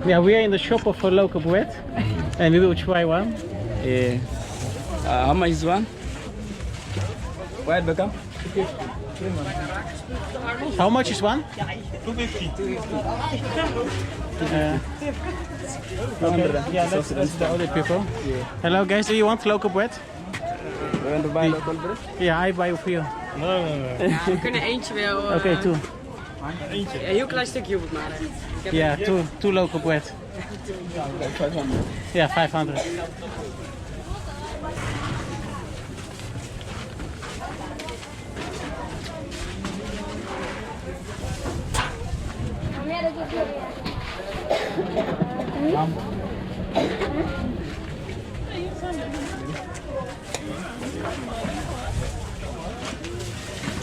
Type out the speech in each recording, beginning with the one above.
Yeah, we are in the shop of local bread, and we will try one. Yeah. How much is one? White become? How much is one? 250. Okay. Yeah, that's the other people. Yeah. Hello guys, do you want local bread? You want to buy local bread? Yeah, I buy for you. Nee. Ja, we kunnen eentje wel. Okay, two. Een heel klein stukje hoef het maar. Yeah, two local bread. Like 500. Yeah, 500.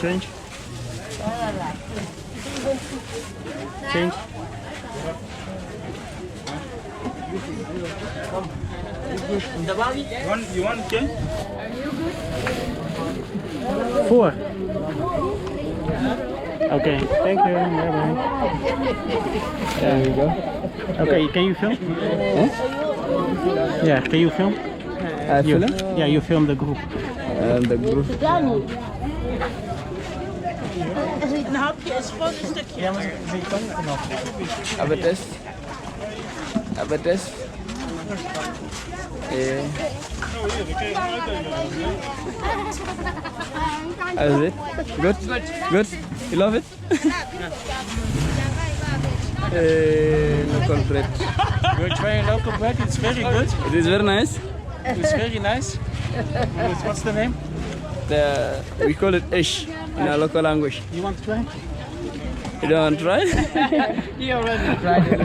Change. Change. You want change? 4. Okay, thank you. Bye bye. There we go. Okay, can you film? Huh? Yeah, can you film? You, Film? yeah, you film the group. The group. Een hapje is gewoon een stukje. Ja, maar ze kan niet vanaf. Have a test. Have a test. Yeah. How is it? Good? Good? You love it? Local bread. We're trying local bread, it's very good. It is very nice. It's very nice. What's the name? We call it ish in our local language. You want to try? You don't want to try? He already tried it.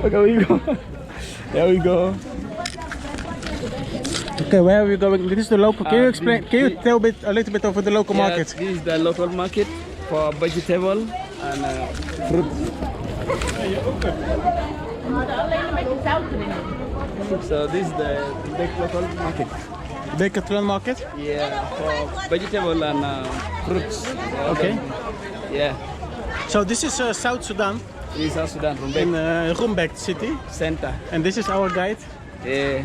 Okay, we go. There we go. Okay, where are we going? This is the local. Can you explain? Can you tell a little bit over the local market? This is the local market for vegetable and fruit. So this is the big local market. Decathlon market? Yeah, for vegetable and fruits. Okay. Yeah. So this is South Sudan This is South Sudan, in Rumbek Rumbek city, center. and this is our guide. Yeah.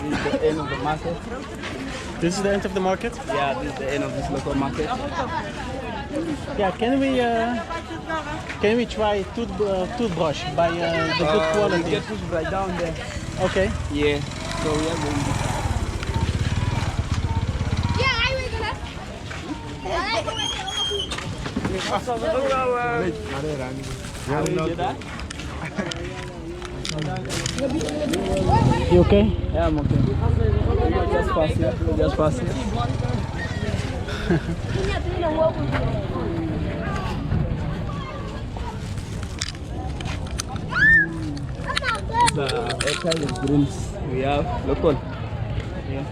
This is the end of the market. This is the end of the market. Yeah, this is the end of this local market. Yeah, can we try toothbrush by the good We quality? get this right down there. Okay. Yeah. So we are going. You okay? Yeah, I'm okay. Just pass here. Just pass here. The outside is greens. We have local. Yeah.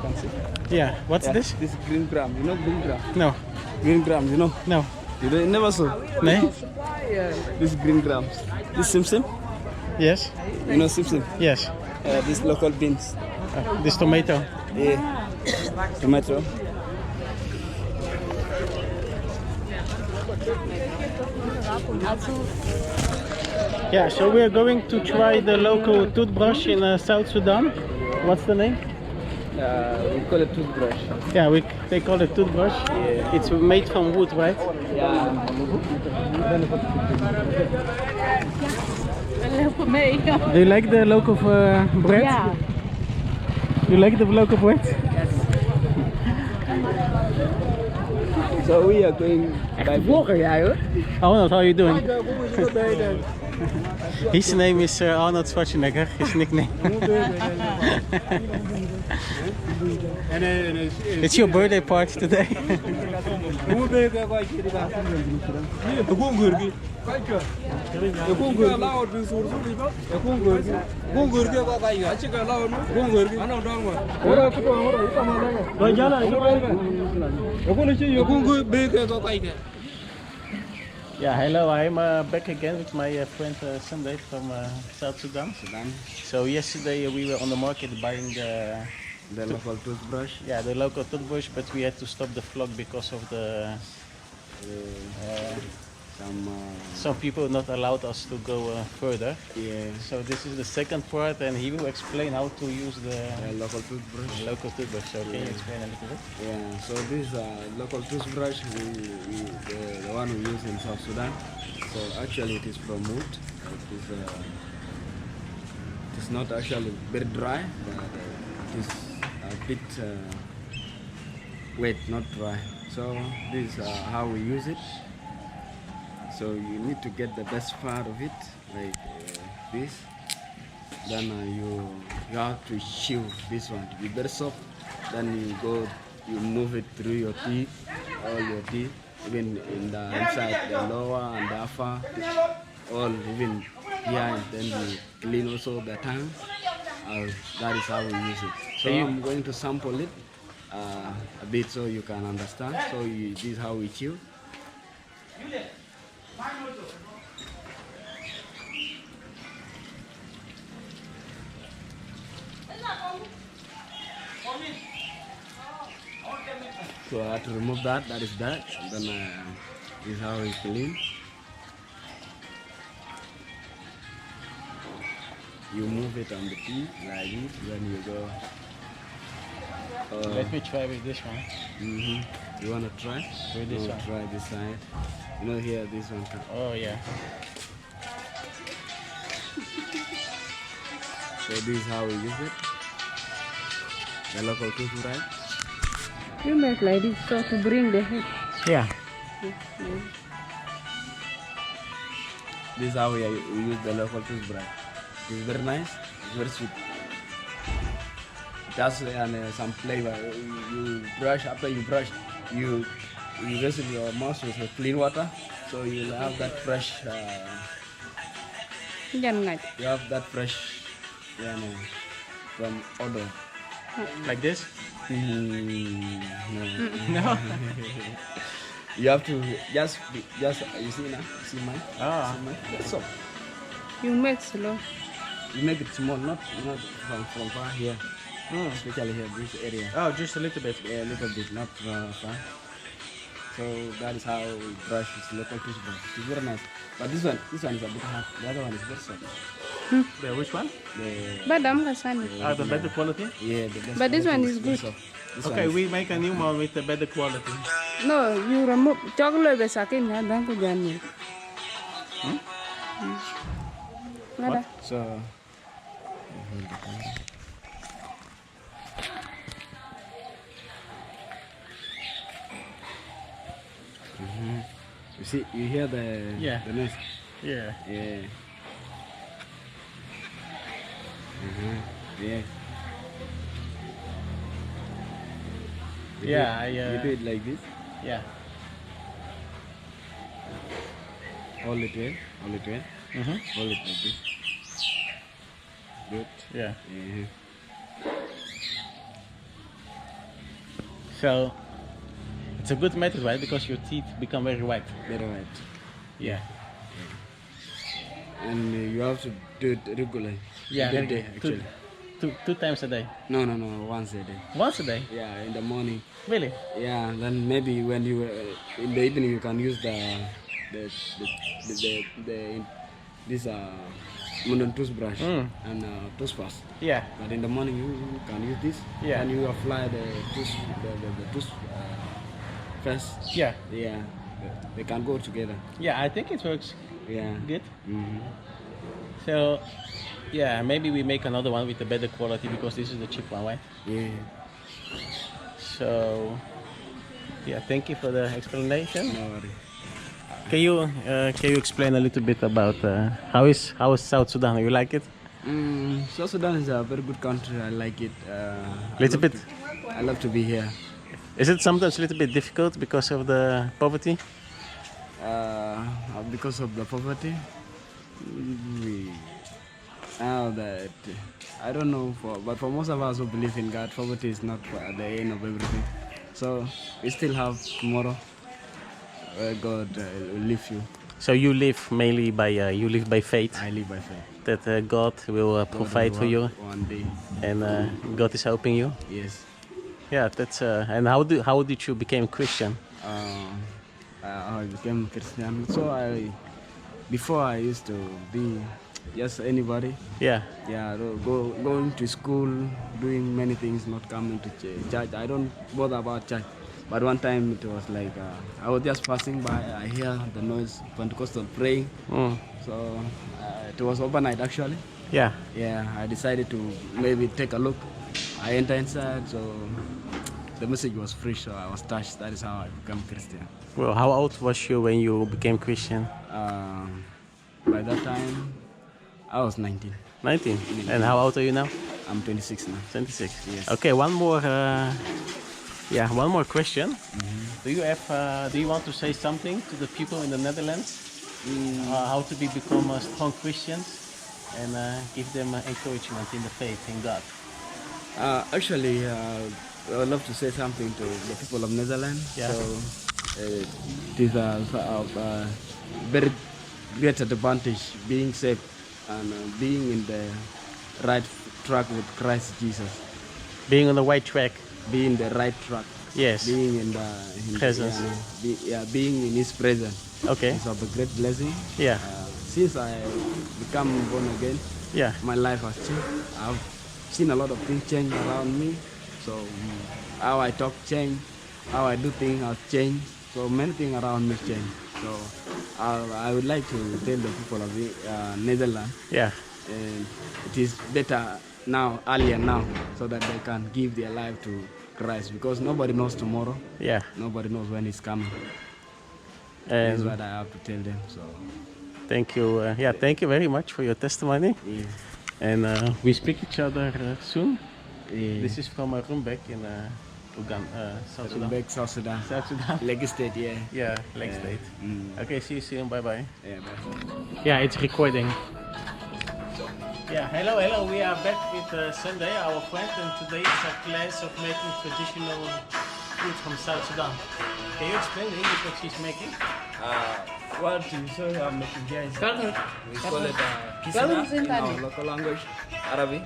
Can see. Yeah. What's Yeah, this? This is green gram. You know green gram? No. Green gram, you know? No. You don't, never saw? Nee? This is green grams. This Simpson? Yes. You know Simpson? Yes. This local beans. This tomato. Yeah. Tomato. Yeah. So we are going to try the local toothbrush in South Sudan. What's the name? We call it toothbrush. Yeah, they call it toothbrush. Yeah. It's made from wood, right? Yeah. Help mee. Do you like the local bread? Ja. You like the local bread? So we are going by Vlogger jij hoor. Arnold, how are you doing? His name is Arnold Schwarzenegger, his nickname. It's your birthday party today. Yeah, hello. I'm back again with my friend Sunday from South Sudan. Sudan, So yesterday we were on the market buying the local toothbrush. the local toothbrush, but we had to stop the vlog because of the some people not allowed us to go further. Yeah, So this is the second part, and he will explain how to use the local toothbrush. local toothbrush. So can you explain a little bit? Yeah, so this local toothbrush, the one we use in South Sudan. So actually it is from wood. It is not actually very dry, but it is a bit wet, not dry. So this is how we use it. So you need to get the best part of it, like this. Then you have to chew this one to be very soft. Then you move it through your teeth, all your teeth, even in the inside, the lower and the upper, all even here. And then you clean also the tongue. That is how we use it. So I'm going to sample it a bit so you can understand. So this is how we chew. So I have to remove that. That is that. And then this is how we clean. You move it on the teeth like this. Then you go. Let me try with this one. You wanna try? With this one. Try this side. You know here, this one. Oh yeah. So this is how we use it. The local toothbrush. You make like this so to bring the head. Yeah. This is how we use the local toothbrush. It's very nice. It's very sweet. It has some flavor. You brush after you brush. You rinse your mouth with clean water, so you'll have that fresh. You have that fresh, from odor. Like this? No. No. You have to just you see now. See mine. Ah. See mine. That's all. You make slow. You make it small, not from far here. Especially here, this area. Oh, just a little bit. Yeah, a little bit, not far. So that is how we brush this local toothbrush. It's very nice. But this one is a bit hard. The other one is very soft. The which one? But I'm Hassan. The better quality? Yeah, the best But this quality one is good. soft. This Okay, one we make a new one with the better quality. No, you remove chocolate be sakin ya dan ko jani. Nada. So you see, you hear the noise. Yeah. Yeah. Yeah. You do it like this. Yeah. Hold it well. Hold it well. Hold it like this. Good. Yeah. Yeah. So it's a good method, right? Because your teeth become very white. Very right. Yeah. And you have to do it regularly. Yeah. Every day, actually. Two times a day. No, once a day. Once a day? Yeah, in the morning. Really? Yeah, then maybe when you in the evening you can use this modern toothbrush and toothpaste. Yeah. But in the morning you can use this. Yeah. And you apply the tooth first. Yeah. Yeah. They can go together. Yeah, I think it works Yeah. good. So, yeah, maybe we make another one with a better quality because this is the cheap one, right? Yeah. So, yeah, thank you for the explanation. No worry. Can you explain a little bit about how is South Sudan? You like it? South Sudan is a very good country. I like it. I love to be here. Is it sometimes a little bit difficult because of the poverty? Because of the poverty, I don't know, but for most of us who believe in God, poverty is not the end of everything. So we still have tomorrow where God will lift you. So you live mainly by faith I live by faith. that God will provide for you, One day. and God is helping you. Yes. Yeah, that's. And how did you become Christian? I became Christian. So before I used to be just anybody. Yeah. Yeah, going to school, doing many things, not coming to church. I don't bother about church. But one time it was like I was just passing by. I hear the noise, Pentecostal praying. So it was overnight actually. Yeah. Yeah, I decided to maybe take a look. I entered inside, so the message was fresh, so I was touched. That is how I became Christian. Well, how old was you when you became Christian? By that time, I was 19. 19. And how old are you now? I'm 26 now. 26. Yes. Okay, one more question. Do you want to say something to the people in the Netherlands? How to become strong Christians and give them encouragement in the faith in God? Actually, I would love to say something to the people of Netherlands. Yeah. So, it is a very great advantage being saved and being in the right track with Christ Jesus. Being on the right track. Being in the right track. Yes. Being in Presence. being in His presence. Okay. It's of a great blessing. Yeah. Since I become born again, Yeah. my life has changed. I've seen a lot of things change around me. So how I talk changed, how I do things has changed. So many things around me changed. So I would like to tell the people of the Netherlands, Yeah. it is better now, earlier now, so that they can give their life to Christ, because nobody knows tomorrow. Yeah. Nobody knows when it's coming. And That's what I have to tell them. So thank you. Thank you very much for your testimony. yeah. And we speak each other soon. Yeah. This is from Rumbek in Uganda, South Sudan. Back South Sudan. South Sudan. Lake State, yeah. Yeah, Lake State. Okay, see you soon. Bye bye. Yeah, bye. Yeah, it's recording. Yeah, hello. We are back with Sunday, our friend, and today is a class of making traditional food from South Sudan. Can you explain in English what she's making? What you say I'm making here is we call it kisna in our local language, Arabic.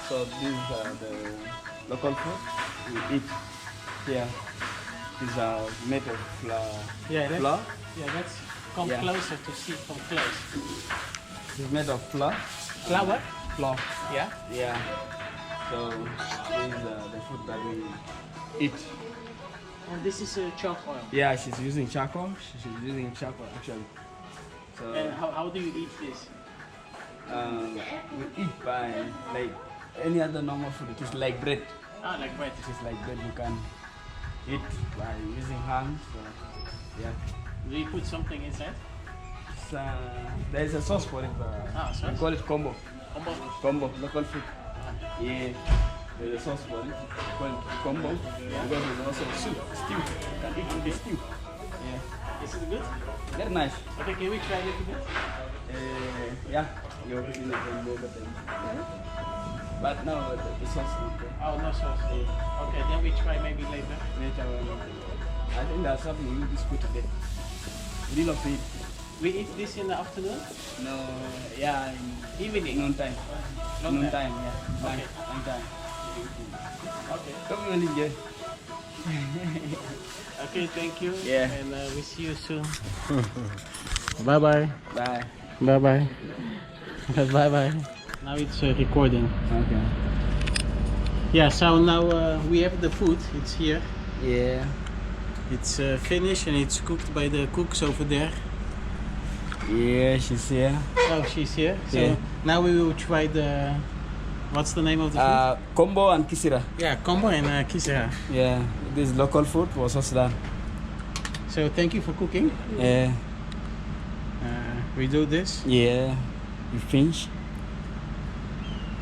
So these are the local food we eat here. These are made of flour. Flour. Let's come Yeah. closer to see from close. It's made of flour. Flour? Flour. Yeah. Yeah. So these are the food that we eat. And this is charcoal. Yeah, she's using charcoal. She's using charcoal actually. So And how do you eat this? we eat by like any other normal food. It is like bread. Ah, like bread. It is like bread. You can eat by using hands. So, yeah. Do you put something inside? It's, there is a sauce for it. Sauce? We call it Kombo. Kombo. Kombo, local food. Yeah. There's a sauce for it. We call it Kombo. Because there's also soup, stew. You can eat with the stew. Yeah. Is it good? Very nice. Okay, can we try a little bit? Yeah. You're putting it in more than. But no, the sauce is good. Oh, no sauce. Okay, then we try maybe later. Later on. I think that's something we eat this food today. We did not eat. We eat this in the afternoon? No, yeah, in Evening? noon time. Noon time, yeah. Okay. Noon time. Okay. Come on, enjoy. Okay, thank you. Yeah. And we see you soon. Bye-bye. Bye. Bye-bye. Bye-bye. Now it's recording. Okay. Yeah, so now we have the food. It's here. Yeah. It's finished and it's cooked by the cooks over there. Yeah, she's here. Oh, she's here. So Yeah. now we will try the... What's the name of the food? Kombo and Kisira. Yeah, Kombo and kisera. Yeah, this is local food for South Sudan. So thank you for cooking. Yeah. We do this Yeah. You finish.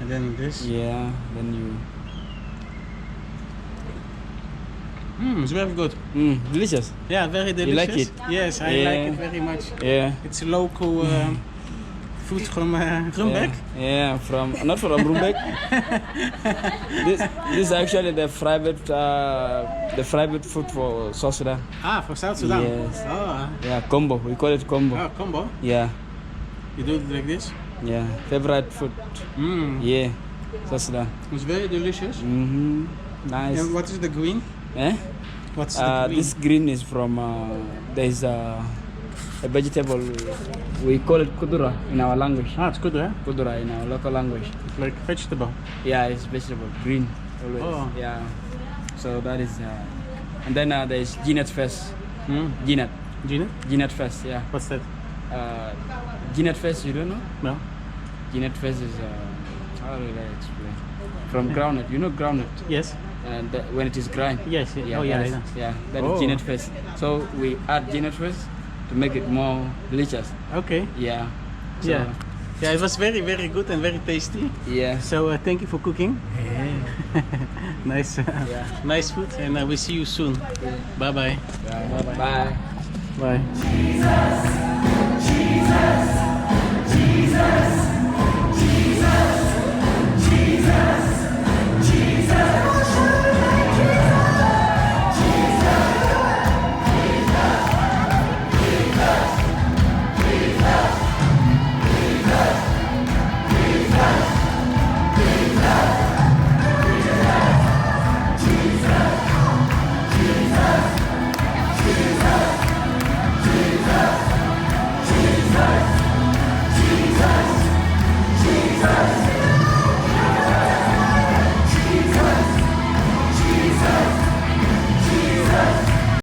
and then this. Yeah. Then you. It's very good. Delicious. Yeah, very delicious. like it? Yes, I Yeah. like it very much. Yeah. It's local food from Grunberg? Yeah, from not from Rumbek. this is actually the private food for South Sudan. Ah, for South Sudan? Yes. Oh, Yeah, Kombo. We call it Kombo. oh, Kombo? Yeah, You do it like this? yeah. Favorite food. Mmm, Yeah, South Sudan. it's very delicious. Mm-hmm. Nice. And what is the green? Eh? What's the green? This green is from there's a vegetable. We call it kudura in our language. Ah, it's good, eh? Kudura in our local language. Like vegetable. Yeah, it's vegetable, green always. Oh. Yeah. So that is, and then there's Ginat Fest. Mm. Ginat. Gina? Ginat Fest. Yeah. What's that? Ginat Fest. You don't know? No. Ginat Fest is how do I explain? From groundnut. You know groundnut. Yes. And when it is grind. Yes. Yeah. Oh, yeah. that I is- know. Yeah. That Oh. is Ginat Fest. So we add Ginat Fest to make it more delicious. Okay. Yeah. So, Yeah. Yeah, it was very, very good and very tasty. Yeah. So thank you for cooking. Nice, Yeah. nice food, and we see you soon. Bye bye. Bye. Bye.